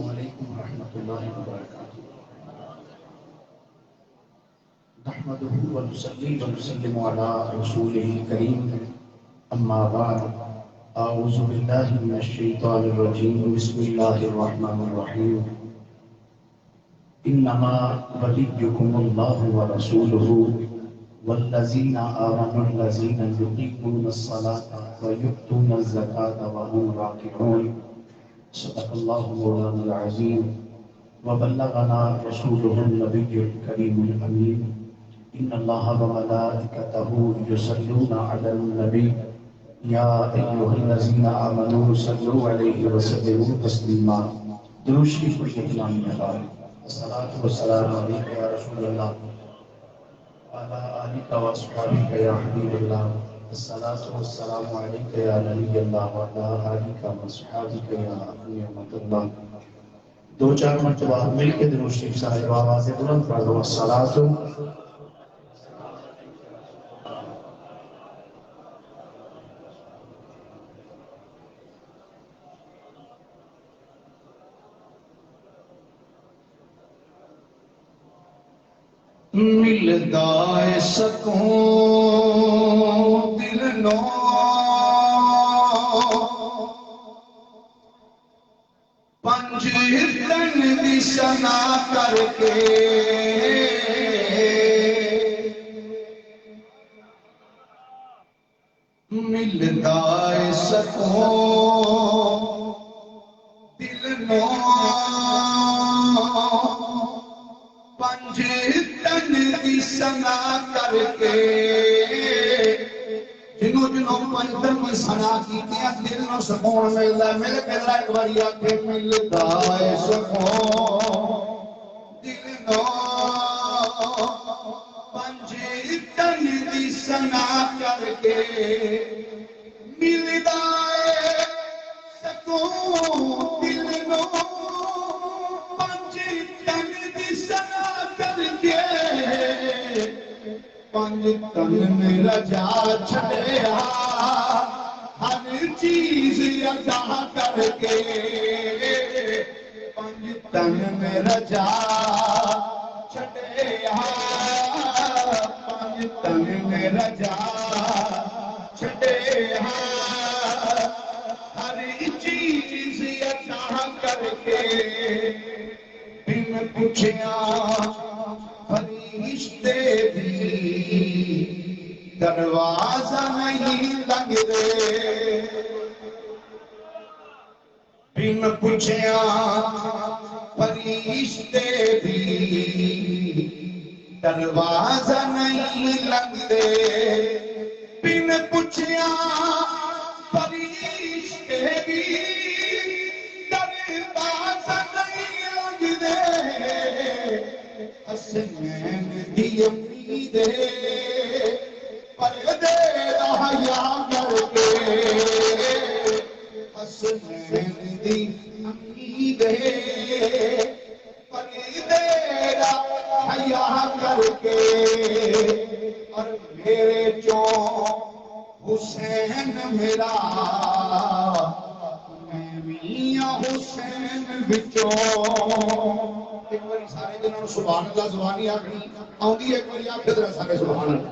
علیکم ورحمۃ اللہ وبرکاتہ۔ نحمده ونصلي ونسلم على رسوله الكريم، أما بعد، أعوذ بالله من الشيطان الرجيم، بسم الله الرحمن الرحيم، إنما وليكم الله ورسوله والذين آمنوا الذين يقيمون الصلاة ويؤتون الزكاة وهم راكعون، صدق الله مولانا العظيم، وبلغنا رسوله النبي الكريم الأمين، إن الله وملائكته يصلون على النبي يا أيها الذين آمنوا صلوا عليه وسلموا تسليما۔ درود شریف پڑھ کے کلام میں الصلاة والسلام عليك يا رسول الله وعلى آلك وأصحابك يا حبيب الله، الصلاة والسلام عليك يا نبي الله وعلى آلك وأصحابك يا نعمة الله۔ دو چار مرتبہ مل کے درود شریف صاحب آواز بلند پڑھ دو۔ الصلاة ملدا ہے سکون دل نو پنج تن دی سنا کر کے، ملدا ہے سکون دل نو پنج تن دی سنا کر کے، جنوں جنوں پنجتن دی سنا کی دل نو سکون ملدا ہے۔ مل کے ایک باری آکھے ملدا ہے سکون دل نو پنج تن دی سنا کر کے، ملدا ہے سکون دل نو پنج تن دی سنا کر کے، پنج تن میں رجا چھڑیا ہر چیز ادا کر کے، پنج تن میں رجا چھڑیا پنج تن میں رجا چھڑیا ہر چیز ادا کر کے، بن پوچھیا فرشتے بھی دروازہ نہیں لنگتے، بن پوچھیا فرشتے بھی دروازہ نہیں لنگتے، بن پوچھیا فرشتے بھی دروازہ نہیں لنگتے، حسنین دی امید پردے حیا کر کے، حسنین دی امید پردے حیا کر کے، اور میرے جو حسین میرا میں میاں حسین بچوں، ایک باری سارے دنوں سبحان اللہ زبانی آگنی آؤں ایک باری آپ کدرہ سارے سبحان اللہ۔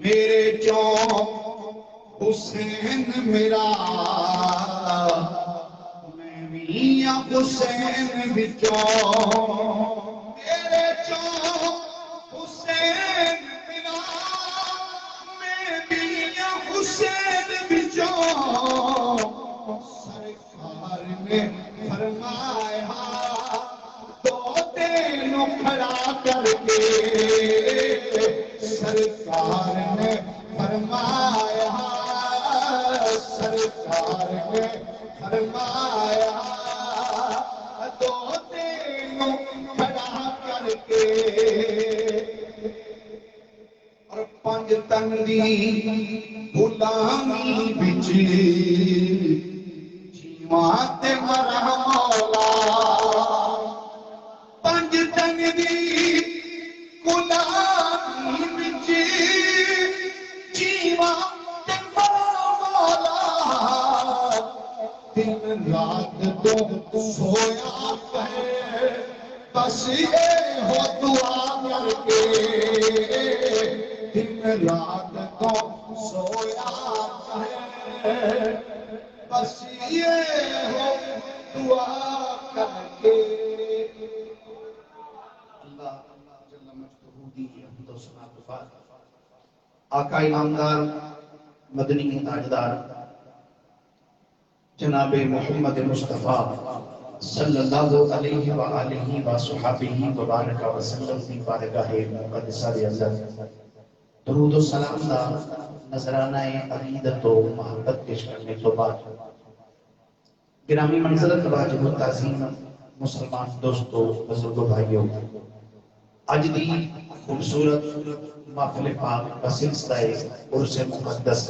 میرے جو حسین میرا میں میاں حسین بچوں، میرے جو حسین میرا میں میاں حسین بچوں، سرکار نے فرمایا کھڑا کر کے، سرکار نے فرمایا سرکار نے فرمایا دو تینوں کھڑا کر کے، اور پنج تن دی غلامی بچ جیواں تے مرا مولا، پنج تن دی غلامی بچ جیواں تے مرا مولا، دن رات تو سویا ہے بس یہ ہو دعا کر کے دن رات کو سویا ہے بس یہ ہو دعا کر کے اللہ جل مجدہ دی حمد و ثنا کے بعد آقا انعامدار مدنی تاجدار جناب محمد مصطفیٰ صلی اللہ علیہ وآلہ وصحبہ وبارک وسلم کی بارگاہ مقدسہ دے اندر درود و سلام دا نذرانہ عقیدت و محبت پیش کرنے تو بعد گرامی منزلت واجب التعظیم مسلمان دوستو بزرگ بھائیوں اج دی خوبصورت محفل پاک کا سلسلہ عرس مقدس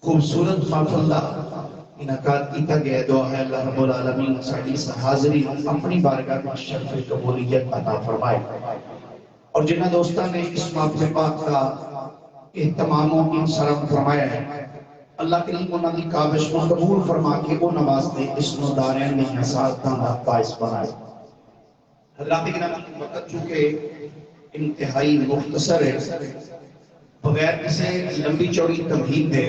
خوبصورت محفل کا انعقاد کیتا گیا دعا ہے اللہ رب العالمین ساری حاضری اپنی بارگاہ میں شرف قبولیت عطا فرمائے اور جنہ دوستاں نے اس محفل پاک کا اہتمام و انصراف فرمایا ہے اللہ کریم انہاں دی کاوش کو قبول فرما کے وہ نواز دے اس دارین میں حساد کا باعث بنائے حضرات کرام وقت چونکہ انتہائی مختصر ہے بغیر کسی لمبی چوڑی تمہید دے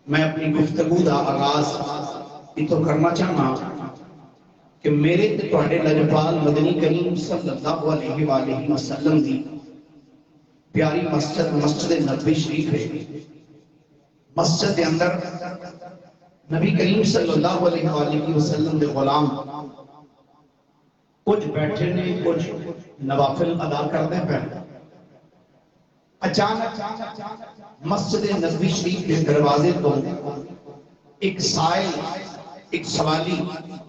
میں اپنی گفتگو دا آغاز اتو کرنا چاہنا کہ میرے تواڈے لجپال مدنی کریم صلی اللہ علیہ وآلہ وسلم دی پیاری مسجد نبوی شریف ہے مسجد کے اندر نبی کریم صلی اللہ علیہ وآلہ وسلم دے غلام کچھ بیٹھے نے کچھ نوافل ادا کرتے ہیں اچانک مسجد نبوی شریف کے دروازے تو ایک سائل ایک سوالی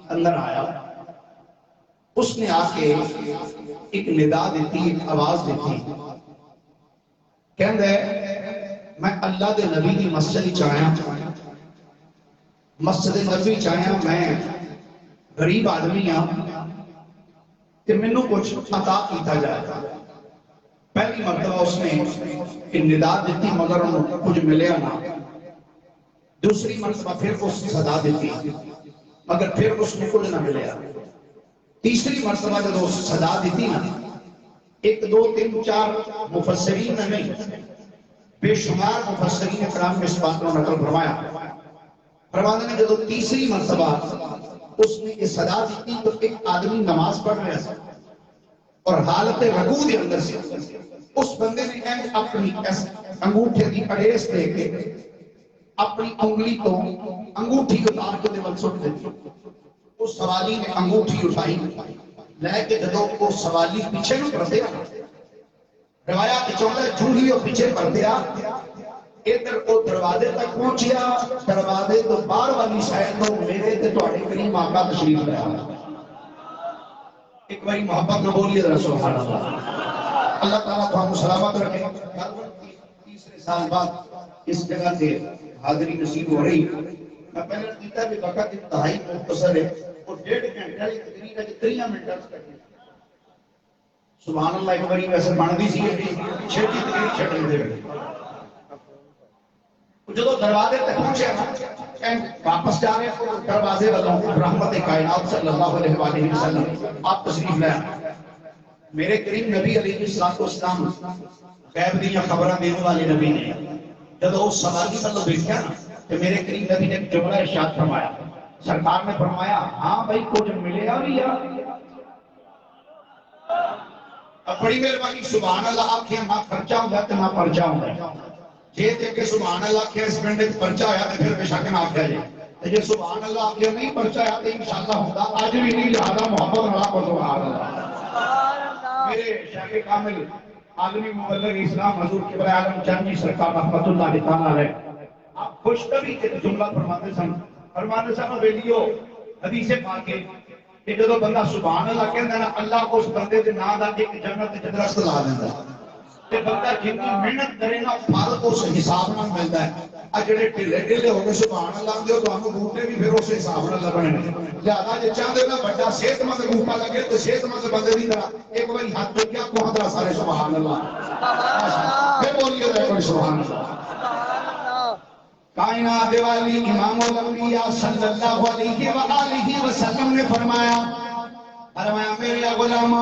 اندر آیا اس نے آ کے ایک ندا دیتی ایک آواز دیتی کہندہ ہے میں اللہ دے نبی دی مسجد چاہیا مسجد نبوی چاہیا میں غریب آدمی ہاں کہ منو کچھ عطا کیتا جائے پہلی مرتبہ اس نے انداد دیتی مگر انہوں کچھ ملیا نہ دوسری مرتبہ پھر اس صدا دیتی مگر پھر اس نے کچھ نہ ملیا تیسری مرتبہ جب اس صدا دیتی نا ایک دو تین چار مفسرین میں بے شمار مفسرین اکرام میں اس بات کو نقل فرمایا نے جب تیسری مرتبہ اس نے یہ صدا دیتی تو ایک آدمی نماز پڑھ رہا تھا اور حالت رکوع دے اندر سے اس بندے نے اپنی انگوٹھے کی اڑیس دے کے اپنی انگلی تو انگوٹھی اتار کے دیوال سٹ دیتی اس سوالی نے انگوٹھی اٹھائی لے کے جدو وہ سوالی پیچھے نو پڑھ دیا روایات چاہتا ہے جھولی اور پیچھے پڑھ دیا ادھر وہ دروازے تک پہنچیا دروازے تو باہر والی شاید تو میرے تے تواڈے کریم آقا تشریف لے آیا ایک باری محبت نہ بولیے ذرا سبحان اللہ اللہ تعالیٰ تو ہم سلامت رکھے تیسرے سال بعد اس جگہ سے حاضری نصیب ہو رہی میں پہلے دیتا کہ وقت انتہائی مختصر ہے اور 1.5 گھنٹہ کی تقریر ہے 3 منٹ تک سبحان اللہ ایک باری ویسے بندی سی چھٹی تقریر چھٹن دے جدو دروازے تک پہنچے واپس جا رہے ہیں دروازے والوں رحمت کائنات صلی اللہ علیہ وآلہ وسلم آپ تشریف لے میرے کریم نبی علیہ السلام غیب دیا خبریں دینے والے نبی نے جب وہ سوالی مطلب دیکھا نا کہ میرے کریم نبی نے جملہ ارشاد فرمایا سرکار نے فرمایا ہاں بھائی کچھ ملے گا بھی اب بڑی مہربانی سبحان اللہ آپ کے نہ خرچہ ہوگا تو نہ پرچہ ہوگا یہ دیکھ کے سبحان اللہ کے اس پنڈے پرچہ آیا تو پھر بے شک نہ آپ کہہ یہ سبحان اللہ کے نہیں پرچہ آیا تو انشاءاللہ ہوگا آج بھی نہیں لہذا محبت اللہ کو سبحان اللہ میرے شیخ کامل عالمی مبلغ اسلام حضور کبر عالم چاندی سرکار رحمت اللہ تعالیٰ علیہ آپ خوش طبی کے جملہ فرماتے سن ویلیو حدیث پاکے کہ جدو بندہ سبحان اللہ کہندا نا اللہ کو اس بندے دے نام دا ایک جنت تے درخت لا دیندا تے بندہ جتنی محنت کرے نا پھل اس حساب نال ملدا ہے آ جڑے ڈھلے ڈھلے ہو گئے سبحان اللہ دے تانوں بوٹے بھی پھر اس حساب نال لگنے لہذا جے چاہندے نا بڑا صحت مند بوٹا لگے تے صحت مند بندے دی طرح ایک بار ہاتھ چکیا کو حضرت سارے سبحان اللہ پھر بولیے ذرا کوئی سبحان اللہ کائنات والی امام الانبیاء صلی اللہ علیہ وآلہ وسلم نے فرمایا میرے غلام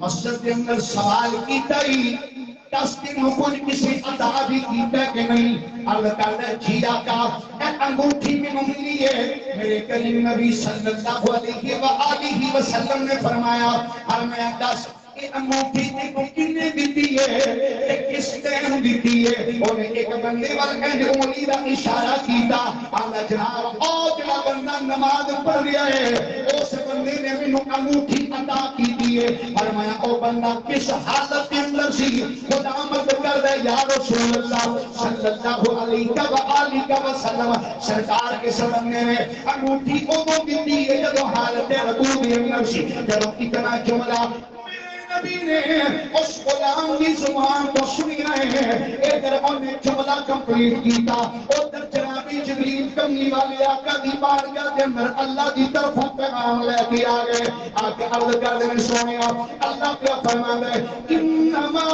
مسجد کے اندر سوال کیتا ہی دس دن کچھ کسی عطا بھی کیتا کہ نہیں؟ عرض کرتا جی آقا اے انگوٹھی میں ملی ہے۔ میرے کریم نبی صلی اللہ علیہ وآلہ وسلم نے فرمایا دس یہ انگوٹھی کو کنے دیتی ہے کس ٹائم دیتی ہے؟ انہیں ایک بندے والے انگلی کا اشارہ کیتا آندا جناب او جڑا بندہ نماز پڑھ رہا ہے اس بندے نے مینوں انگوٹھی عطا کی ہے۔ فرمایا او بندہ کس حالت کے اندر سی؟ خدا مدد کر دے یا رسول اللہ صلی اللہ علیہ وآلہ وسلم سرکار کے بندے نے انگوٹھی کو دیتی ہے جب حالت رکوع کے اندر سی۔ جب اتنا جملہ نبی نے اس غلام کی زبان کو سنی رہے ہیں ادھر انہیں جملہ کمپلیٹ کیتا ادھر جنابی جبریل کملی والے آقا دی بارگاہ کے اندر اللہ دی طرف پیغام لے کے آ گئے آ کے عرض کر دے سونے اللہ کیا فرماتا ہے انما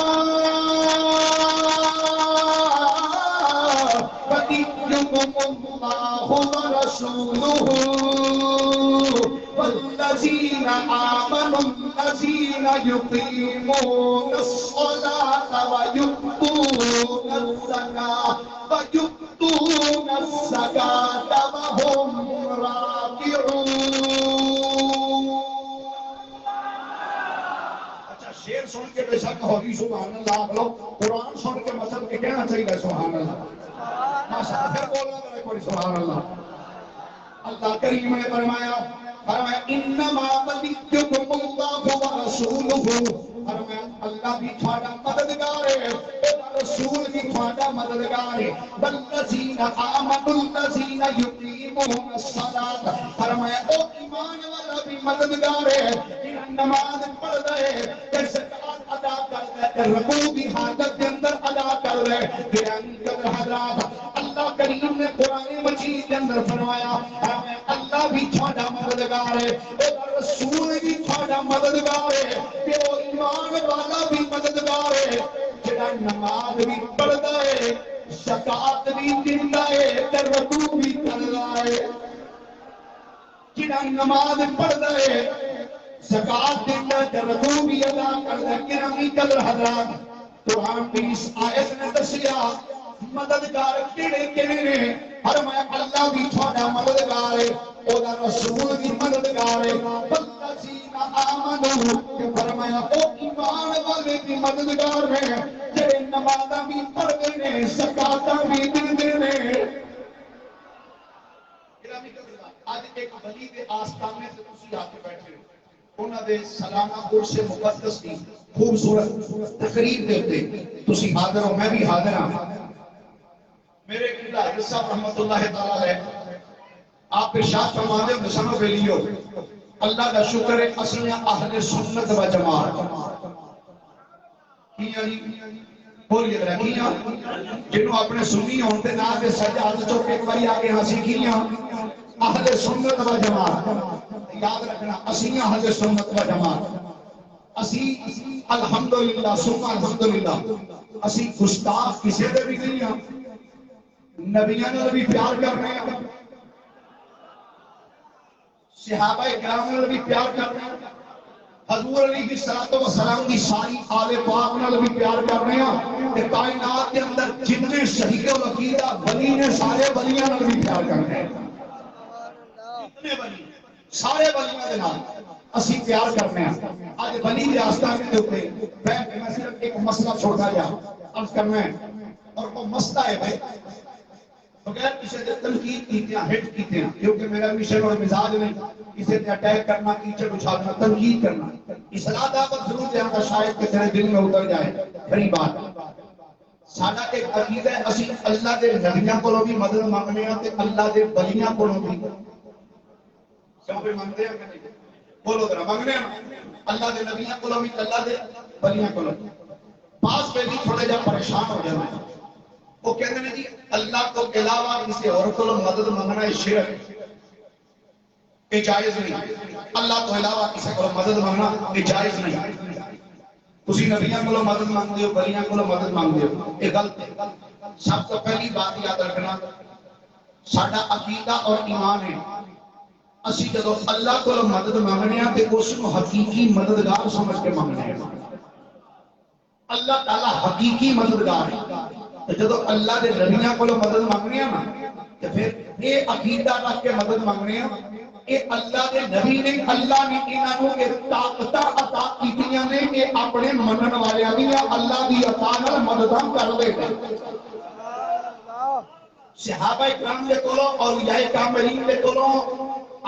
وليكم الله ورسوله والذين آمنوا الذين يقيمون الصلاة ويؤتون الزكاة وهم راكعون۔ اچھا شعر سن کے بے شک ہوگی سبحان اللہ، لوگ قرآن سن کے مطلب کہ کہنا چاہیے سبحان اللہ۔ ماشاءاللہ پھر بولنا کرے کوئی سبحان اللہ۔ اللہ کریم نے فرمایا انما ولیکم اللہ ورسولہ، فرمایا اللہ بھی تھوڑا مددگار ہے اور رسول بھی تھوڑا مددگار ہے۔ والذین آمنوا الذین یقیمون الصلاۃ، فرمایا او ایمان والا بھی مددگار ہے کہ نماز پڑھتا ہے، زکات ادا کرتا ہے، رکوع بھی حالت کے اندر ادا کر رہے ہیں۔ حضرات اللہ کریم نے قرآن مجید کے اندر فرمایا اللہ بھی تھوڑا مددگار ہے اور رسول بھی تھوڑا مددگار ہے کہ وہ ایمان والا بھی مددگار ہے جڑا نماز بھی پڑھتا ہے، زکات بھی دیتا ہے، رکوع بھی کرتا ہے۔ جڑا نماز پڑھتا ہے، زکات دیتا ہے، رکوع بھی ادا کرتا ہے۔ گرامی قدر حضرات قرآن کی اس آیت نے دسیا مددگار کیڑے کیڑے نے؟ فرمایا اللہ بھی تھوڑا مددگار ہے، اور رسول بھی مددگار ہے۔ والذین آمنوا، فرمایا او ایمان والے بھی مددگار ہیں جڑے نمازاں بھی پڑھتے ہیں، زکاتاں بھی دیندے ہیں۔ آج ایک ولی دے آستانے سے تسی آ کے بیٹھے ہو، انہاں دے سلامہ قرص مقدس کی خوبصورت تقریر دیتے تسی حاضر ہو، میں بھی حاضر ہوں۔ میرے قبلہ حضرت صاحب رحمت اللہ تعالیٰ ہے، آپ ارشاد فرماتے ہو مسلموں کے لیے اللہ کا شکر ہے اصل اہل سنت و جماعت کیا جی بولیے ذرا کیا جنہوں اپنے سنی ہوتے نہ دے سجاد چوک ایک باری آگے ہنسی کیا اہل سنت و جماعت یاد رکھنا اسی اہل سنت و جماعت اسی الحمدللہ سبحان الحمدللہ اسی گستاخ کسی دے بھی نہیں ہیں، نبیوں نے بھی پیار کرنے ہیں، صحابہ کرام نے بھی پیار کرنے ہیں، حضور علیہ الصلوۃ والسلام کی ساری آل پاک نے بھی پیار کرنے ہیں، کہ کائنات کے اندر جتنے صحیح و عقیدہ ولی نے سارے ولیاں نے بھی پیار کرنے ہیں، جتنے ولی سارے ولیاں دے نال اسی پیار کرنے ہیں۔ آج ولی دے آستانے دے اوپر میں صرف ایک مسئلہ چھوڑا جا عرض کرنا ہے، اور وہ مسئلہ ہے بھائی بغیر کسی نے تنقید کیتے ہیں، ہٹ کیتے ہیں، کیونکہ میرا مشن اور مزاج نہیں کسی نے اٹیک کرنا، کیچڑ اچھالنا، تنقید کرنا، اصلاح دعوت ضرور دینا تھا شاید کہ تیرے دل میں اتر جائے۔ بڑی بات ساڈا ایک عقیدہ ہے اسی اللہ دے نبیاں کولوں بھی مدد مانگنے ہیں تے اللہ دے ولیاں کولوں بھی کیوں کوئی منگتے ہیں کہ نہیں؟ بولو ذرا منگنے ہیں اللہ دے نبیاں کولوں بھی اللہ دے ولیاں کولوں۔ بعض پہ بھی تھوڑا جا پریشان ہو جانا ہے، وہ کہتے ہیں جی اللہ کو علاوہ کسی اور کو مدد مانگنا شرک، یہ جائز نہیں۔ اللہ کو علاوہ کسی کو مدد مانگنا یہ جائز نہیں۔ تسی نبیاں کو مدد مانگتے ہو، ولیاں کو مدد مانگتے ہو، یہ غلط ہے۔ سب تو پہلی بات یاد رکھنا ساڈا عقیدہ اور ایمان ہے اسی جدو اللہ کو مدد مانگنے ہیں تو اس کو حقیقی مددگار سمجھ کے مانگنے ہیں. اللہ تعالیٰ حقیقی مددگار ہے. تو جدو اللہ دے نبیوں کو مدد مانگنے ہیں نا تو پھر یہ عقیدہ رکھ کے مدد مانگنے ہیں یہ اللہ دے نبی نے اللہ نے انہوں نے طاقت عطا کیتیاں نے کہ اپنے منن والے بھی اللہ دی عطا نال مدداں کر دے گا. صحابہ کرام دے کولو اولیاء کاملین دے کولو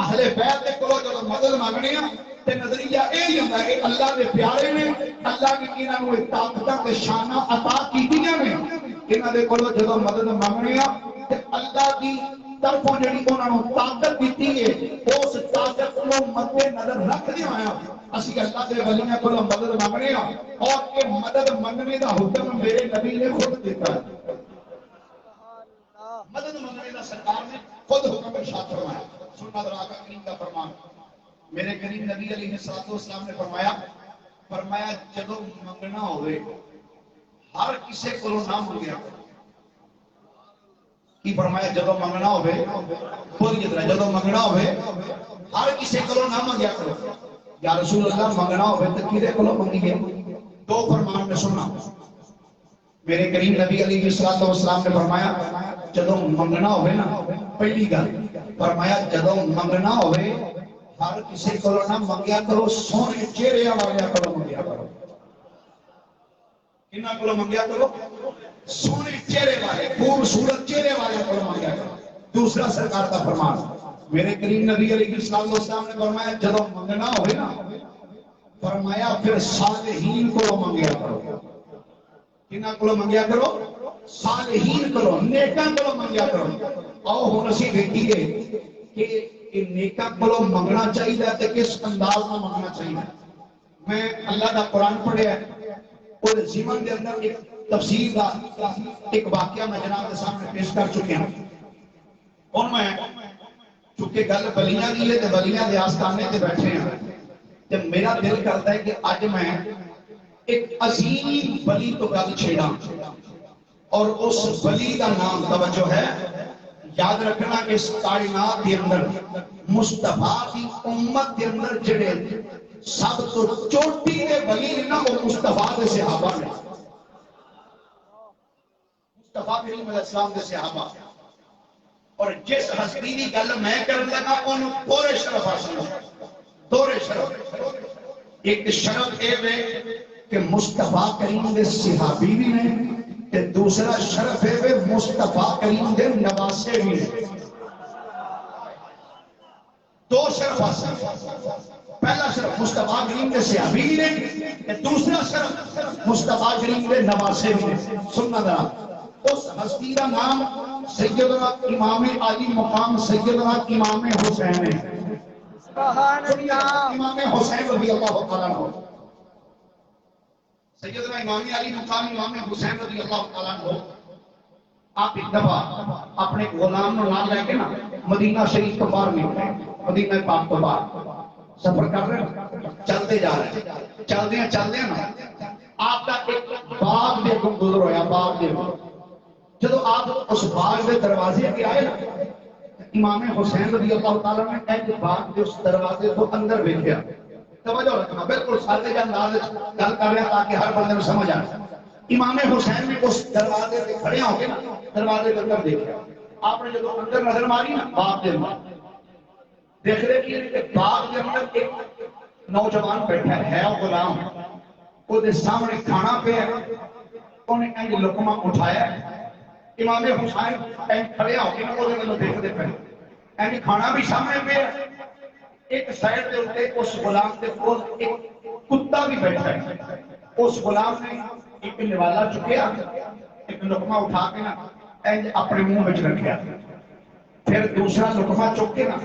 اہل بیت دے کولو جدوں مدد مانگنے ہیں تے نظریہ یہی ہوندا ہے کہ اللہ دے پیارے نے اللہ نے انہاں نوں طاقتاں تے شاناں عطا کیتیاں نے انہاں دے کولو جدوں مدد مانگنے ہیں تے اللہ دی طرفوں جڑی انہاں نوں طاقت دتی ہے اس طاقت کو مد نظر رکھدے ہوئے اسی اللہ دے ولیاں کولو مدد مانگنے ہیں اور یہ مدد منگنے دا حکم میرے نبی نے خود دیتا ہے. مدد منگنے کا سرکار نے خود حکم ارشاد فرمایا. سننا ذرا آقا کریم کا فرمان. میرے کریم نبی علیہ الصلوۃ والسلام نے فرمایا جدو منگنا ہوئے ہر کسی کو نہ منگیا. کی فرمایا جدو منگنا ہوئے بولیے ذرا جدو منگنا ہوئے ہر کسی کو نہ منگیا کرو. یا رسول اللہ منگنا ہوئے تو کدے کو منگیے. دو فرمان میں سننا. میرے کریم نبی علیہ الصلوۃ والسلام نے فرمایا جدو منگنا ہوئے نا پہلی گل فرمایا جدو منگنا ہوئے ہر کسی کو نہ منگیا کرو سونے چہرے والے کو منگیا کرو. کنہاں کو منگیا کرو سونے چہرے والے خوبصورت چہرے والے کو منگیا کرو. دوسرا سرکار کا فرمان میرے کریم نبی علیہ الصلوۃ والسلام نے فرمایا جدو منگنا ہوئے نا فرمایا پھر صالحین کو منگیا کرو. کنہاں کو منگیا کرو صالحین کرو نیکاں کو منگیا کرو. آؤ ہن اسی دیکھیے کہ نیکاں کو منگنا چاہیے تے کس انداز میں منگنا چاہیے. میں اللہ کا قرآن پڑھیا ہے اور زمن کے اندر ایک تفسیر کا ایک واقعہ میں جناب کے سامنے پیش کر چکے ہیں. اور میں چونکہ گل بلیاں دی ہے تے بلیاں دے آستانے تے بیٹھے ہیں تے میرا دل کرتا ہے کہ اج میں ایک عظیم بلی تو گل چھیڑا اور اس بلی کا نام توجہ ہے یاد رکھنا کہ اس کائنات کے اندر مصطفیٰ کی امت کے اندر جڑے سب تو چوٹی دے ولی نے نا وہ مصطفیٰ دے صحابہ نے. مصطفیٰ کریم علیہ السلام دے صحابہ اور جس ہستی کی گل میں کرن لگا انہوں پورے شرف حاصل دورے شرف. ایک شرف اے کہ مصطفیٰ کریم دے صحابی بھی نے کہ دوسرا شرف ہے مصطفیٰ کریم دے نواسے بھی ہیں. دو شرف حاصل. پہلا شرف مصطفیٰ کریم دے صحابی بھی نے کہ دوسرا شرف مصطفیٰ کریم دے نواسے بھی ہیں. سننا ذرا اس ہستی کا نام سیدنا امام علی مقام سیدنا امام حسین ہے. امام حسین رضی اللہ تعالیٰ عنہ سیدنا امام علی مقام امام حسین رضی اللہ تعالیٰ عنہ آپ ایک دفعہ اپنے غلام نو نال لے کے نا مدینہ شریف تو باہر نکلے. مدینہ پاک تو باہر سفر کر رہے ہیں چلتے جا رہے ہیں چلتے ہیں نا آپ کا ایک باغ دے کو گزر ہویا. باغ دے جدو آپ اس باغ دے دروازے کے آئے نا امام حسین رضی اللہ تعالیٰ نے ایک باغ کے اس دروازے کو اندر دیکھا. توجہ رکھنا بالکل سادے جان انداز گل کر رہے ہیں تاکہ ہر بندے کو سمجھ آئے. امام حسین نے اس دروازے سے کھڑے ہو کے نا دروازے کے اندر دیکھا. آپ نے جب اندر نظر ماری نا باغ کے اندر دیکھ رہے کہ باغ کے اندر ایک نوجوان بیٹھا ہے غلام وہ دے سامنے کھانا پہ ہے. انہیں کہیں لقمہ اٹھایا. امام حسین کھڑے ہو کے وہ دیکھتے پہ کھانا بھی سامنے پہ ہے. ایک سائڈ دے اوپر اس غلام کے کول ایک کتا بھی بیٹھا ہے. اس غلام نے ایک نوالا چکیا ایک لقمہ اٹھا کے نا اپنے منہ میں رکھیا. پھر دوسرا لقمہ چک کے نا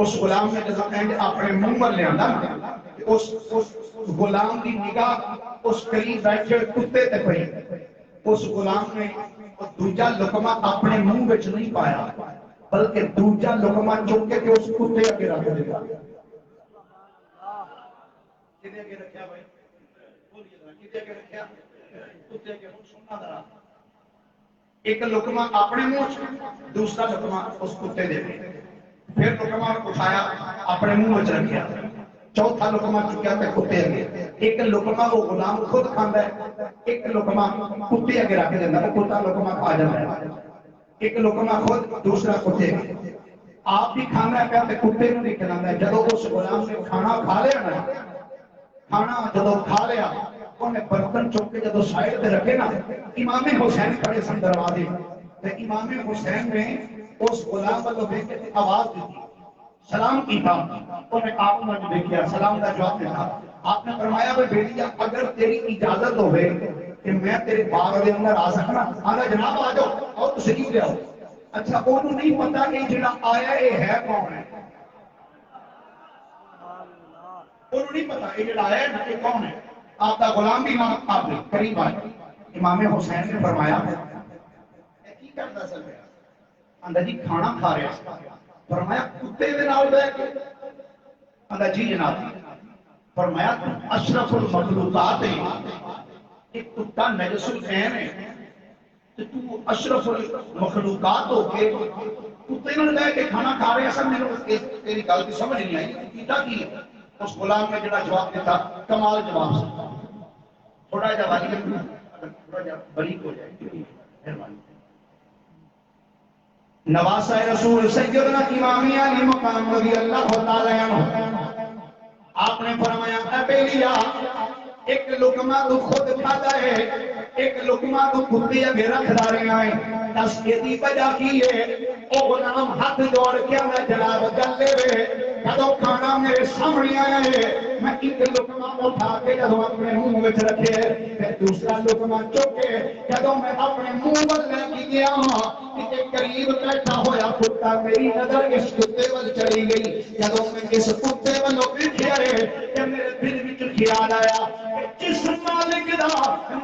اس غلام نے جب اپنے منہ میں لے آندا نا اس غلام کی نگاہ اس قریب بیٹھے کتے تے پئی. اس غلام نے دوجا لقمہ اپنے منہ میں نہیں پایا بلکہ دوجا لقمہ چک کے اس کتے اگے رکھ دیا. کتے اگے رکھیا بھائی بولیے ذرا کتے اگے رکھیا کتے اگے. سننا ذرا ایک لقمہ اپنے منہ سے، دوسرا لقمہ اس کتے دے دے، پھر لقمہ اٹھایا اپنے منہ میں رکھیا، چوتھا لقمہ چکیا تے کتے اگے، ایک لقمہ وہ غلام خود کھاندا ہے، ایک لقمہ کتے اگے رکھ دیندا ہے، کتا لقمہ کھا جاندا ہے، ایک لقمہ خود دوسرا کتے اگے، آپ بھی کھانا پیا تے کتے نوں نہیں کھلاوندا ہے۔ جدوں اس غلام نے کھانا کھا لیا نا، کھانا جدوں کھا لیا، انہیں برتن چک کے جدوں سائڈ تے رکھے نا، امام حسین کھڑے سن دروازے تے امام حسین نے اس غلام والوں دیکھ کے آواز دی، سلام کیتا، انہیں آپ نے دیکھا سلام کا جواب دیتا، آپ نے فرمایا کہ بیٹیا اگر تیری اجازت ہوئے کہ میں تیرے باغ دے اندر آ سکنا، آنا جناب آ جاؤ اور تشریف لے آؤ۔ اچھا انہوں نہیں پتا کہ جڑا آیا یہ ہے کون ہے، انہوں نہیں پتا یہ جڑا آیا ہے نا یہ کون ہے، آپ کا غلام بھی امام آپ نے قریب آئے، امام حسین نے فرمایا کی کرتا چل رہا، اندر جی کھانا کھا رہا، فرمایا کتے دے نال بیٹھ کے، اندر جی جناب، فرمایا اشرف المخلوقات ہے، ایک کتا نجس العین ہے، تو تو اشرف المخلوقات ہو کے کتے نال بیٹھ کے کھانا کھا رہے، اصل میں تیری گل کی سمجھ نہیں آئی کیتا کی ہے؟ اس غلام نے جڑا جواب دیتا کمال جواب سے، تھوڑا جا والی تھوڑا جا بریک ہو جائے مہربانی۔ نواسہ رسول سیدنا امام علی مقام رضی اللہ تعالی عنہ، آپ نے فرمایا اے بیلیا ایک لقمہ تو خود کھاتا ہے، ایک لقمہ تو کتے اگے رکھ رہے ہیں، دس کی وجہ کی ہے؟ او غلام ہاتھ جوڑ کے میں جناب گلے وے جدو کھانا میرے سامنے آیا ہے، میں ایک لقمہ اٹھا کے جدو اپنے منہ میں رکھے، پھر دوسرا لقمہ چک کے جدو میں اپنے منہ میں لے کے گیا کہ قریب بیٹھا ہوا کتا میری نظر اس کتے وال چلی گئی، جدو میں اس کتے والوں دیکھا ہے کہ میرے دل وچ خیال آیا کہ جس مالک دا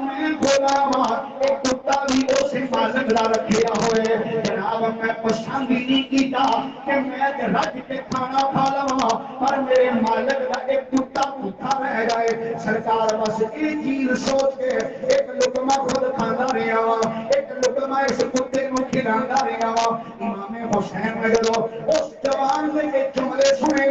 میں غلام ایک کتا بھی اس مالک دا رکھیا ہوئے، جناب میں پسند ہی نہیں کیتا کہ میں رج کے کھانا کھا لواں پر میرے مالک دا ایک کتا بھوکا رہ جائے، سرکار بس یہ چیز سوچ کے ایک لقمہ خود کھانا رہا وا، ایک لقمہ اس کتے کو کھلانا رہا وا۔ امام حسین نے جدو اس جوان نے جملے سنے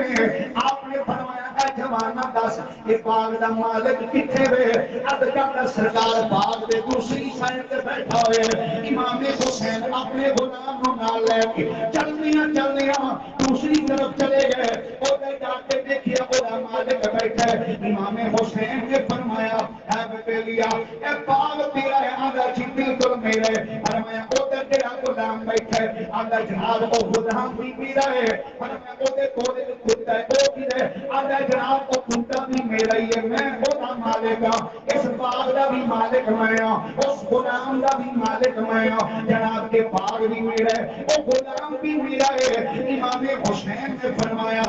آپ نے فرمایا اے جوانا دس یہ باغ دا مالک کتنے وے؟ ادھکا سرکار باغ دے دوسری سائڈ تے بیٹھا ہوئے، امام حسین اپنے غلام نو نال لے کے چلنیاں دوسری طرف چلے گئے، ادھر جا کے دیکھیا وہ مالک بیٹھا ہے، امام حسین نے فرمایا اے بیٹیا اے باغ تیرا ہے؟ آدھا جی بالکل میرا ہے، فرمایا ادھر تیرا غلام بیٹھا ہے، آدھا جناب وہ غلام بھی میرا ہے، فرمایا ادھر کونے کتا ہے وہ بھی ہے، آدھا جناب وہ کتا بھی میرا ہی ہے، میں وہاں مالک ہاں، اس باغ دا بھی مالک میں ہاں، اس غلام دا بھی مالک میں ہاں، جناب کے باغ بھی میرا ہے وہ غلام بھی میرا ہے۔ امام حسین نے فرمایا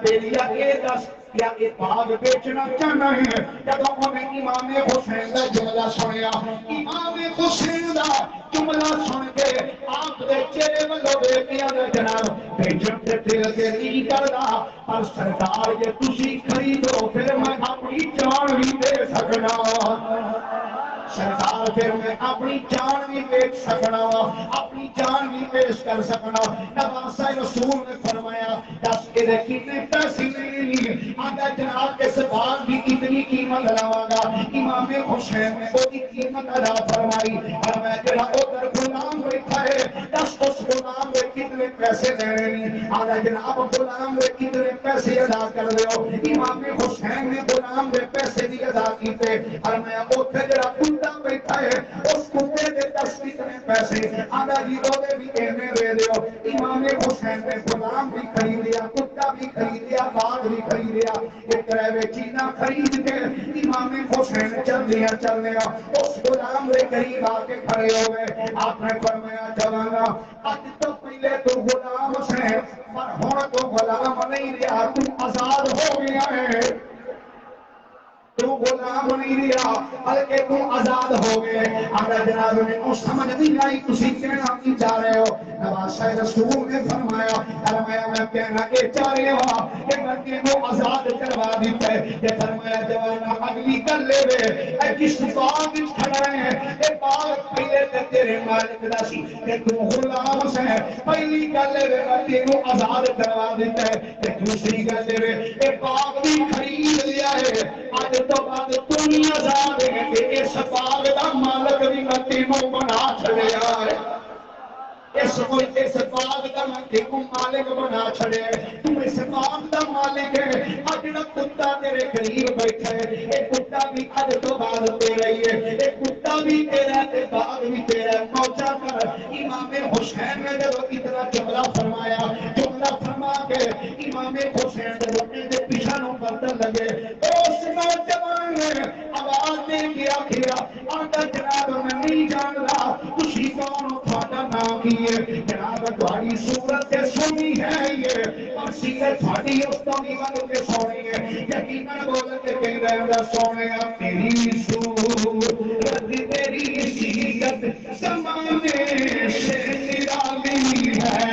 بیلیا اے دس کیا یہ باغ بیچنا چاہنا ہے؟ جب انہیں امام حسین کا جملہ سنیا، امام حسین کا جملہ سن کے آپ دے چہرے والوں دیکھیا جناب بیچن تے دل کے نہیں کردا، پر سرکار جے تسی خریدو پھر میں اپنی جان بھی دے سکنا، سرکار پھر میں اپنی جان بھی بیچ سکنا، اپنی جان بھی پیش کر سکنا۔ نواسہ رسول نے فرمایا دس کے کتنے پیسے نہیں، آگا جناب اس باغ کی کتنی قیمت لوا گا؟ امام حسین نے وہ قیمت ادا فرمائی، اور میں جڑا ادھر غلام بیٹھا ہے دس اس غلام کے کتنے پیسے دینے نہیں، آگا جناب غلام کے کتنے پیسے ادا کر دیو۔ امام حسین نے غلام کے پیسے بھی ادا کیتے، اور میں ادھر جڑا کتا بیٹھا ہے اس کتے کے دس کتنے پیسے آگا جی وہ بھی کہنے دے دیو۔ امام حسین نے غلام بھی خرید لیا، کتا بھی خرید لیا، باغ بھی خرید لیا، ایک طرح چیزاں خرید کے امام حسین چل لیا اس غلام کے قریب آ کے کھڑے ہو گئے، آپ نے فرمایا جوانا آج تو پہلے تو غلام سے پر ہوں تو غلام نہیں رہا، تو آزاد ہو گیا ہے۔ تو غلام نہیں رہا بلکہ تو آزاد ہو گئے. آقا جناب نے کو سمجھ نہیں آئی تسی کہنا کی چاہ رہے ہو. نواز شاہ رسول نے فرمایا میں کہنا یہ چاہ رہے ہو کہ میں تینوں آزاد کروا دیتا ہے. یہ فرمایا جوانا اگلی کر لے وے اے کس باغ کھڑا ہے اے باغ پہلے تے تیرے مالک دا سی کہ تو غلام سے پہلی گل لے میں تینوں آزاد کروا دیتا ہے. تے دوسری گل لے اے باغ بھی خرید لیا ہے. آج تو بعد تم آزاد ہے کہ اس باغ دا مالک بھی میں تینوں بنا چھڑیا ہے. اس باغ دا میں تینوں مالک بنا چھڑیا ہے. تو اس باغ دا مالک ہے. اج جڑا کتا تیرے قریب بیٹھا ہے اے کتا بھی اج تو بعد تیرا ہی ہے. اے کتا بھی تیرا تے باغ بھی تیرا. موجہ کر امام حسین نے جب اتنا جملہ فرمایا جملہ فرما کے امام حسین جب اپنے پیچھے نو بردن لگے اس نوجوان نے آواز دے کے آخیا آقا جناب میں نہیں جان رہا تسی کون ہو تھوڑا نام کی ہے. جناب تھوڑی صورت سونی ہے یہ اور سیرت تھوڑی اس تو نہیں بن کے سونی ہے. یقیناً بول کے کہہ رہے ہیں سونے تیری صورت تیری سیرت زمانے سے نرالی ہے.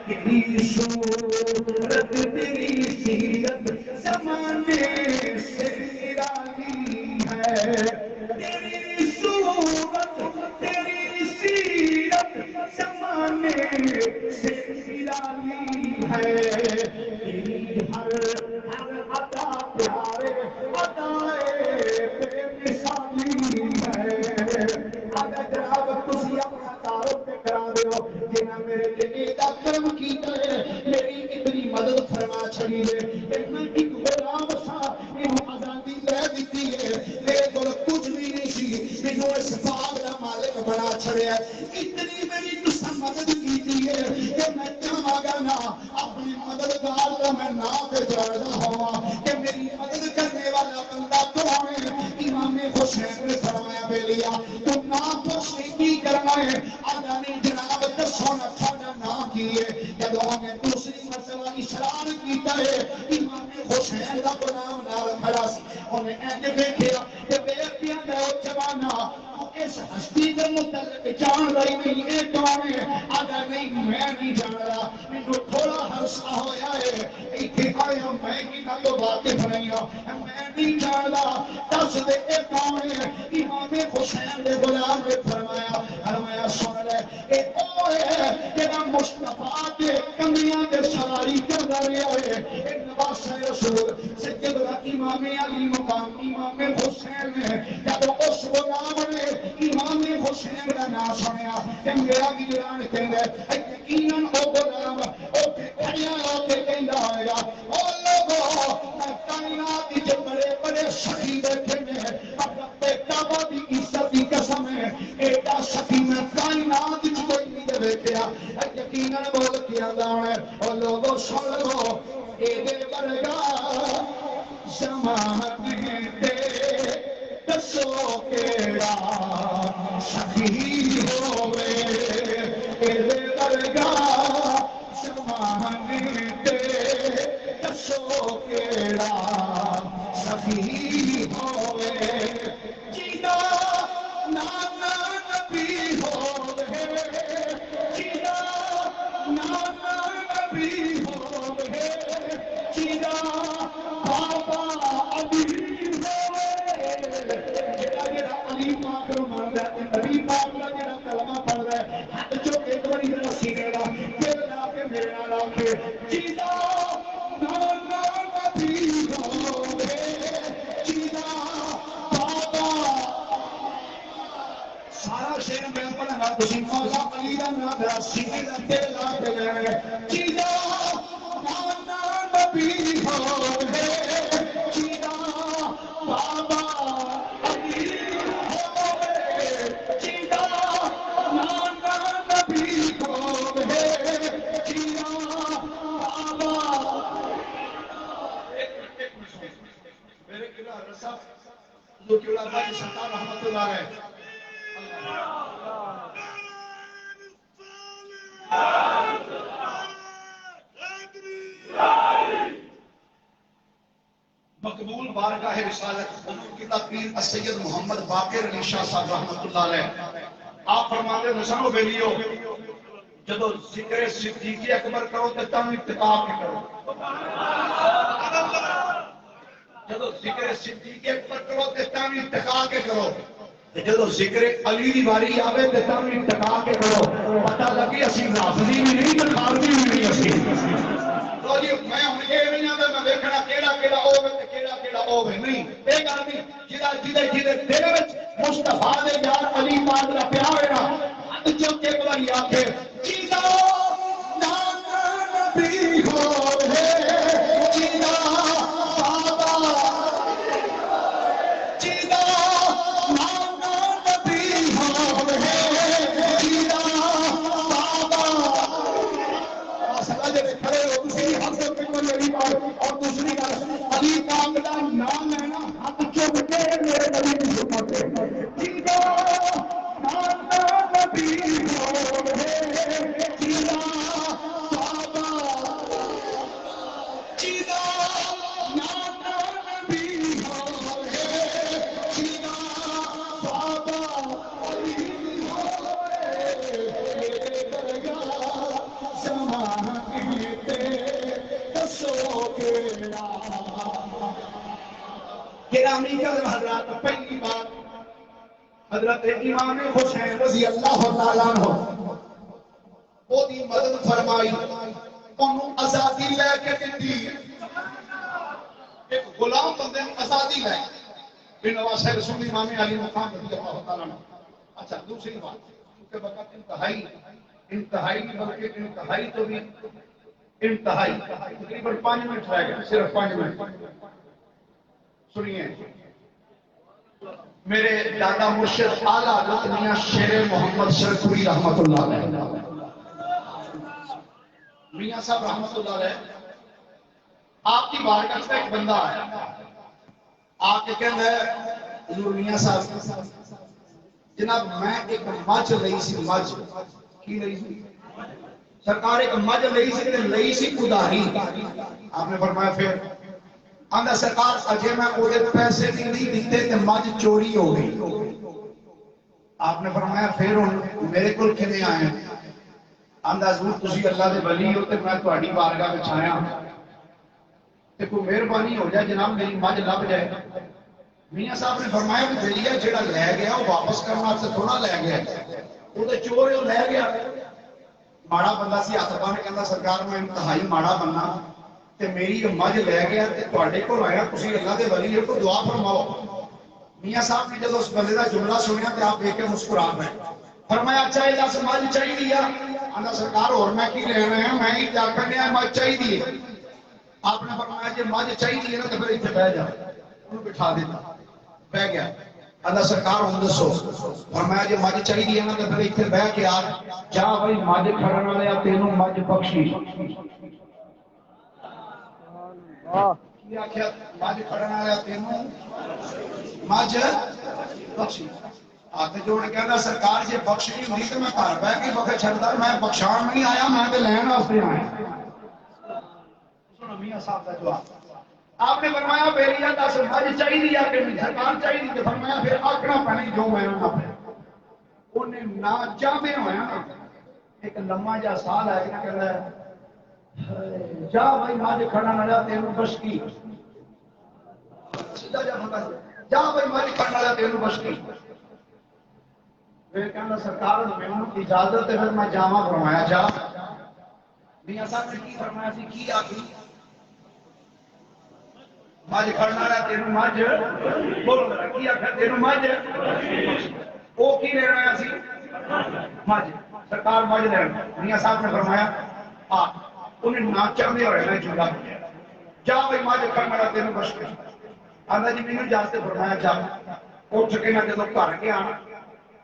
تیری صورت تیری سیرت زمانے سے نرالی ہے. تیری صورت تیری سیرت زمانے سے نرالی ہے. تیری ہر عطا پیارے عطائے بے مثالی ہے. اگر جناب تسی اپنا تعارف کرا دیو جنہاں میرے لیے دا کرم کیتا ہے میری اتنی مدد فرما چھڑی ہے. میں ایک غلام سا انہوں آزادی لے دیتی ہے. میرے کو کچھ بھی نہیں سی مینوں اس باغ دا مالک بنا چھڑیا. اتنی میری تساں مدد کیتی ہے کہ میں چاہاں گا نا اپنی مددگار کا میں نام پہ جانتا ہوں کہ میری مدد کرنے والا بندہ کون ہے. امام حسین نے فرمایا بے لیا تو نام پوچھنے کی کرنا ہے. آدھا نہیں جناب دسو نہ تھوڑا نام کی ہے. جب ہمیں دوسری مرتبہ اصرار کیتا ہے امام حسین کا نام نال کھڑا سی انہیں ایسے دیکھا کہ بے پیاں دا جوانا اس ہستی کے متعلق جان رہی نہیں یہ کون ہے. آدھا نہیں میں نہیں جان رہا مجھے تھوڑا حرصہ ہویا ہے ایتھے آیا میں کی نہ تو واقف نہیں ہوں میں نہیں جان رہا دس دے اے کون ہے. امام حسین نے غلام نے فرمایا سن لے اے او ہے جڑا مصطفیٰ کے کمیاں دے سواری کردا رہیا ہے. اے نواز رسول سیدنا امام علی مقام امام حسین ہے. جب اس غلام نے امام حسین کا نام سنیا کہ میرا بھی جان کہندا ہے یقیناً او غلام او کھڑیا ہو کے کہندا ہوئے گا او لوگو میں کائنات وچ بڑے بڑے سخی بیٹھے نے رب کعبہ دی عزت دی قسم ہے ایڈا سخی میں کائنات وچ کوئی نہیں دیکھیا. یقیناً بول کے آندا ہے او لوگو سن لو اے دے ورگا زمانے تے دسو کیڑا سخی ہووے. اے دے ورگا زمانے تے دسو کیڑا سخی ہووے. جیدا نانا نبی ہووے جیدا نانا نبی ہووے جیدا بابا علی ہووے. جڑا علی پاک نوں ماندا ہے نبی پاک دا جڑا کلمہ پڑھدا ہے ہاتھ چوں ایک باری ذرا سینے دا دل لا کے میرے نال آکھے جیدا نانا نبی ہووے جیدا بابا. سارا شیر میں پڑھنا تسی مولا علی دا نام ذرا سینے دا دل لا کے لینا جیدا نانا نبی ہووے جیدا بابا علی ہووے جیدا نانا نبی ہووے جیدا بابا. میرے کلا رسا جو کلا بھائی سلطان رحمت اللہ علیہ مقبول بارگاہ رسالت حضور کی پیر سید محمد باقر علی شاہ صاحب رحمۃ اللہ علیہ آپ فرماتے ہیں سنو بیلیو جدو ذکر صدیق اکبر کرو تو تم اتقا کے کرو جدو ذکر صدیق اکبر کرو تو تم اتقا کے کرو جدو ذکر علی دی باری آوے تو تم اتقا کے کرو پتہ لگی اسی نافذی بھی نہیں تو خارجی بھی نہیں اسی تو جی میں ہن یہ نہیں آندا میں دیکھنا کیڑا کیڑا ہوے تے کیڑا کیڑا ہوے نہیں اے گل نہیں جدا جدے دل وچ مصطفیٰ دے یار علی پاک دا پیار ہے نا جو کہ ایک بار آکھے جیدا نانا نبی ہو ہے جیدا بابا جیدا نانا نبی ہو ہے جیدا بابا سمجھ لے کھڑے ہو تسی حضرت پہ علی پاک اور دوسری گل علی پاک دا نام ہے نا ہاتھ چوم کے میرے نبی کی خدمت ہے جیدا نانا نبی ہو ہے جیدا بابا جیدا نانا نبی ہو ہے جیدا بابا علی ہوئے میرے درگاہ زمان کیتے دسو کیڑا گرامی قدر حضرات پہلی بات حضرت امام حسین رضی اللہ تعالیٰ عنہ وہ دی مدد فرمائی انہوں آزادی لے کے دیتی ایک غلام بندے نے آزادی لے بن نواز رسول امام علی مقام رضی اللہ تعالیٰ عنہ اچھا دوسری بات کیونکہ وقت انتہائی بلکہ انتہائی تو بھی انتہائی تقریباً 5 منٹ رہ گئے صرف 5 منٹ سنیے میرے دادا مرشد اعلیٰ حضرت میاں شیر محمد شرفی رحمۃ اللہ علیہ میاں صاحب رحمۃ اللہ علیہ آپ کی بارگاہ میں ایک بندہ آیا آپ کے کہنا ہے حضور میاں صاحب جناب میں ایک مجھ لئی سی مجھ کی لئی سی سرکار ایک مجھ لئی سی تے لئی سی اداری آپ نے فرمایا پھر آندا سرکار اجے میں وہ پیسے نہیں دیتے تے مجھ چوری ہو گئی آپ نے فرمایا پھر میرے کول کنے آئے آندا حضور تسی اللہ دے ولی ہو تے میں تہاڈی بارگاہ وچ آیا تے کوئی مہربانی ہو جائے جناب میری مجھ لب جائے میاں صاحب نے فرمایا کہ بھیا جڑا لے گیا وہ واپس کرنا سے تھوڑا لے گیا وہ تے چور ہے لے گیا ماڑا بندہ سی ہاتھ پا کے کہندا سرکار میں انتہائی ماڑا بننا تے میری مجھ لے گیا تے تواڈے کول آیا تسی اللہ دے ولی ہو تو دعا فرماؤ میاں صاحب نے جب اس بندے دا جملہ سنیا تے آپ دیکھ کے مسکرا گئے فرمایا اچھا یہ دس مجھ چاہیے آندا سرکار اور میں کی لینا ہے میں ہی جا کرنے ہے مجھ چاہیے آپ نے فرمایا جی مجھ چاہیے نا تو پھر اتنے بہ جا انہوں بٹھا دیتا بہ گیا اللہ سرکار ہوں دسو فرمایا جی مجھ چاہیے نا تو پھر اتنے بہ کے آ جا بھائی مجھ کھڑن والے تینوں مجھ بخشی کی آخیا مجھ کھڑن والے تینوں مجھ بخشی ہاتھ جوڑ کے کہنا سرکار جی بخشنی ہوئی تو میں گھر بہ کے بخش چھڑتا میں بخشان نہیں آیا میں تو لین واسطے آیا میاں صاحب کا جواب آپ نے فرمایا بیریا دس مجھ چاہیے یا کہ سرکار چاہیے کہ فرمایا پھر آکڑا پانی جو میں نہ انہیں نہ جامع ہویا ایک لمحہ جا سال ہے کہ کہتا ہے جا بھائی مجھ کھڑا نہ جا تینوں بشکی سیدھا جا بندہ جا بھائی مجھ کھڑا نہ جا تینوں بشکی پھر کہنا سرکار میں اجازت ہے پھر میں جامع فرمایا جا میاں صاحب نے کی فرمایا سی کی آخری مجھ کھڑنا رہا تینوں مجھ بولو کی آخر تینوں مجھ وہ کی لے رہا سی مجھ سرکار مجھ لے رہا میاں صاحب نے فرمایا انہیں ناچا میں ہوئے میں جھولا جا بھائی مجھ کھڑنا رہا تینوں بس آندا جی میں جاستے فرمایا جا اٹھ کے نہ جدو گھر گیا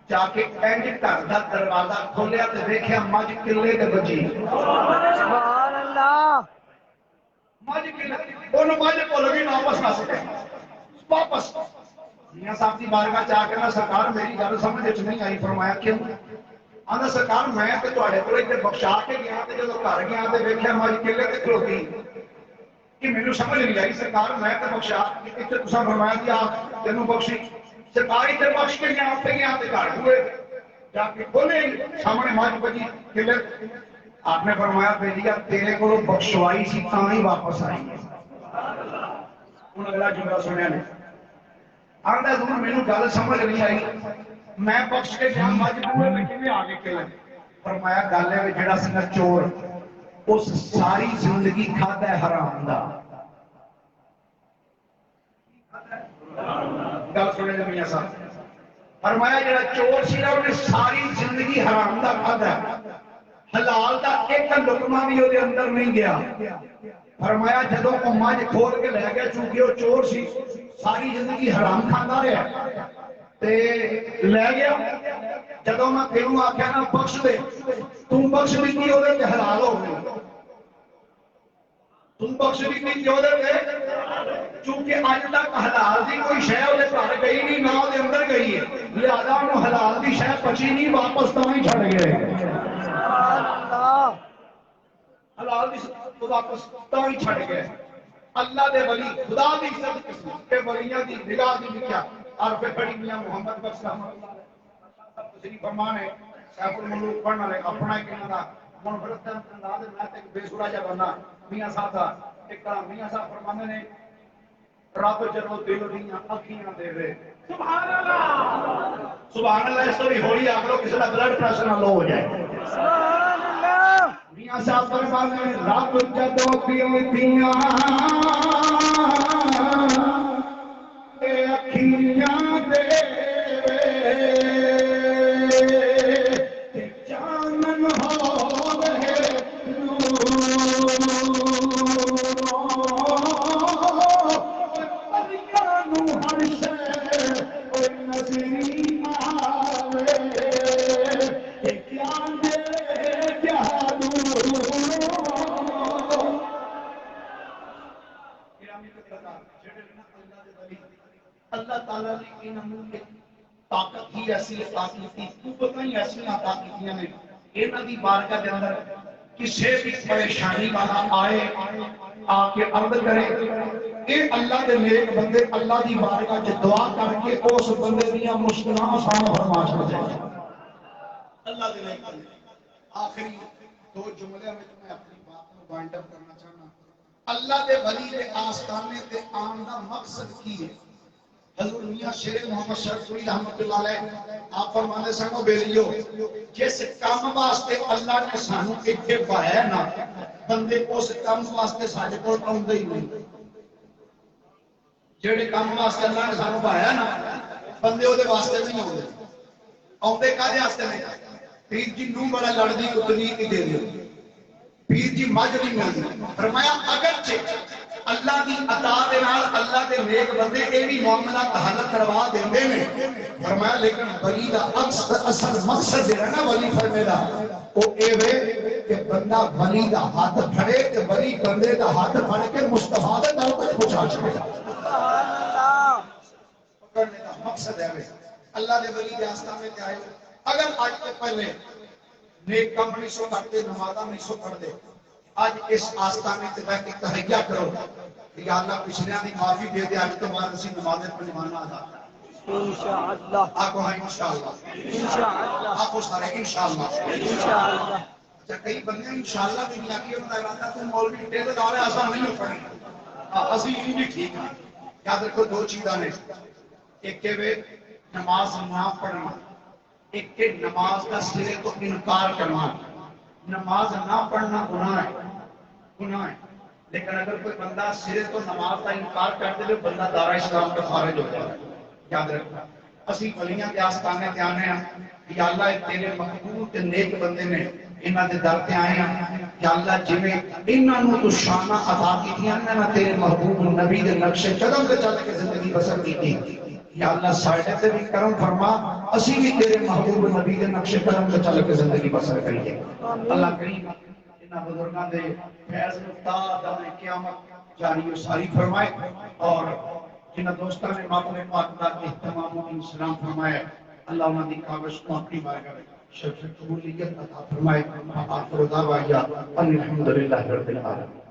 جا کے اینج گھر دا دروازہ کھولیا تے دیکھیا مجھ کلے تے بجی سبحان اللہ مجھ کلے انہوں مجھ کو لگی واپس نہ سکے واپس میاں صاحب کی بارگاہ چاہ کے نا سرکار میری گل سمجھ وچ نہیں آئی فرمایا کیوں آندا سرکار میں تے تواڈے کول اتنے بخشا کے گیا تے جدوں گھر گیا تے ویکھیا مجھ کلے تے کھلوتی کہ میرے سمجھ نہیں آئی سرکار میں تو بخشا اتنے تسا فرمایا دیا تینوں بخشی سرکار اتنے بخش کے یہاں پہ یہاں پہ گھر ہوئے جا کے کھولے سامنے ماج بجی کلے آپ نے فرمایا بھیجیا تیرے کو بخشوائی سی تاں ہی واپس آئی ہے ان اگلا جملہ سنیا نے آندا دور مینوں گل سمجھ نہیں آئی میں بخش کے جہاں ماج بوئے میں کیویں آگے کلے فرمایا گل ہے جڑا سی نا چور اس ساری زندگی کھاتا ہے حرام دا گل سنے جی میاں صاحب فرمایا جڑا چور سی نا انہیں ساری زندگی حرام دا کھاتا ہے حلال دا ایک لقمہ بھی وہ اندر نہیں گیا فرمایا جدوں وہ مجھ کھول کے لے گیا چونکہ وہ چور سی ساری زندگی حرام کھاتا رہا تے لے گیا جدوں میں تینوں آخیا نا بخش دے تم بخش بھی کی وہ حلال ہو گئی تم بخش بھی کی چونکہ اج تک حلال دی کوئی شے وہ گھر گئی نہیں نہ وہ اندر گئی ہے لہذا انہوں حلال دی شے پچی نہیں واپس تو ہی چھڑ گئے حلال دی شے واپس تو ہی چھڑ گئے اللہ دے ولی خدا دی عزت کے ولیاں دی نگاہ دی لکھیا اور پھر بڑی میاں محمد بخش رحمۃ اللہ تشریف فرمان ہے سیف الملوک پڑھنا لے اپنا ایک انہاں دا منفرد انداز میں تے بے سورا جا بندہ میاں صاحب دا ایک میاں صاحب فرماندے نے رب جدوں دل دیاں اکھیاں دے وے سبحان اللہ اس تو بھی ہولی آ کرو کسی کا بلڈ پریشر نہ لو ہو جائے سبحان اللہ میاں صاحب فرماندے نے رب جدوں دل دیاں اکھیاں دے جانن ہو رہے اللہ تعالیٰ نے انہوں طاقت ہی ایسی عطا کی قوتیں ہی ایسی عطا کی نے انہاں دی بارگاہ دے اندر کسے بھی پریشانی والا آئے آ کے عرض کرے اے اللہ دے نیک بندے اللہ دی بارگاہ وچ دعا کر کے اس بندے دیاں مشکلاں آسان فرما چھڑ اللہ دے نیک بندے آخری دو جملے میں میں اپنی بات کو وائنڈ اپ کرنا چاہنا اللہ دے ولی دے آستانے تے آن دا مقصد کی ہے حضور میاں شیر محمد شرفی رحمت اللہ علیہ آپ فرمانے سنو بیلیو جس کام واسطے اللہ نے سانو اتنے پایا نا بندے اس کام واسطے سارے کو آؤندے ہی نہیں جڑے کام واسطے اللہ نے سانو پایا نا بندے وہ واسطے نہیں آؤندے آؤندے کہدے واسطے نہیں پیر جی نوں بڑا لڑدی اتنی کی دے دیو پیر جی مجھ نہیں ملدی فرمایا اگرچہ اللہ دی عطا دے نال اللہ دے نیک بندے اے بھی معاملہ حل کروا دیندے نے فرمایا لیکن ولی دا اصل مقصد ہے نا ولی فرمے دا او اے وے کہ بندہ ولی دا ہاتھ پھڑے تے ولی بندے دا ہاتھ پھڑ کے مصطفیٰ دے در تک پہنچا چھڑے سبحان اللہ پکڑنے دا مقصد ہے وے اللہ دے ولی دے آستانے تے آئے اگر آج کے پہلے نیک کام نہیں سو کرتے نمازاں نہیں سو پڑھ دے آج اس آستانے تے بیٹھ کے تہیہ کرو یا اللہ پچھلیاں دی معافی دے دے آج تو بعد اسی نمازیں پڑھوانا آتا انشاءاللہ آپ کو ہاں انشاءاللہ انشاءاللہ آپ کو سارے انشاءاللہ انشاءاللہ اچھا کئی بندے انشاءاللہ بھی نہیں آکی انہوں نے ارادہ تو مولوی ٹیلے دارے آسان نہیں پڑھیں اسی ہی بھی ٹھیک ہے یاد رکھو دو چیزاں نے ایک کہ وہ نماز نہ پڑھنا ایک کہ نماز کا سرے تو انکار کرنا نماز نہ پڑھنا گناہ ہے لیکن اگر کوئی بندہ سرے تو نماز کا انکار کر دے تو بندہ دارہ اسلام کا خارج ہو جائے یاد رکھنا اسی ولیاں کے آستانے تے آنے ہیں یا اللہ تیرے مقبول تے نیک بندے نے انہاں دے در تے آئے ہیں یا اللہ جویں انہاں نوں تو شاناں عطا کیتیاں نے تیرے محبوب نبی دے نقش قدم تے چل کے زندگی بسر کیتی یا اللہ ساڈے تے بھی کرم فرما اسی بھی تیرے محبوب نبی دے نقش قدم تے چل کے زندگی بسر کریے اللہ کریم انہاں بزرگاں دے فیض تا دم قیامت جاری و ساری فرمائے اور جنہاں دوستاں نے ماتم پاک دا اہتمام و انسلام فرمایا اللہ انہاں دی کاوش کو اپنی بارگاہ میں شرف قبولیت عطا فرمائے آخر دعوایا الحمدللہ رب العالمین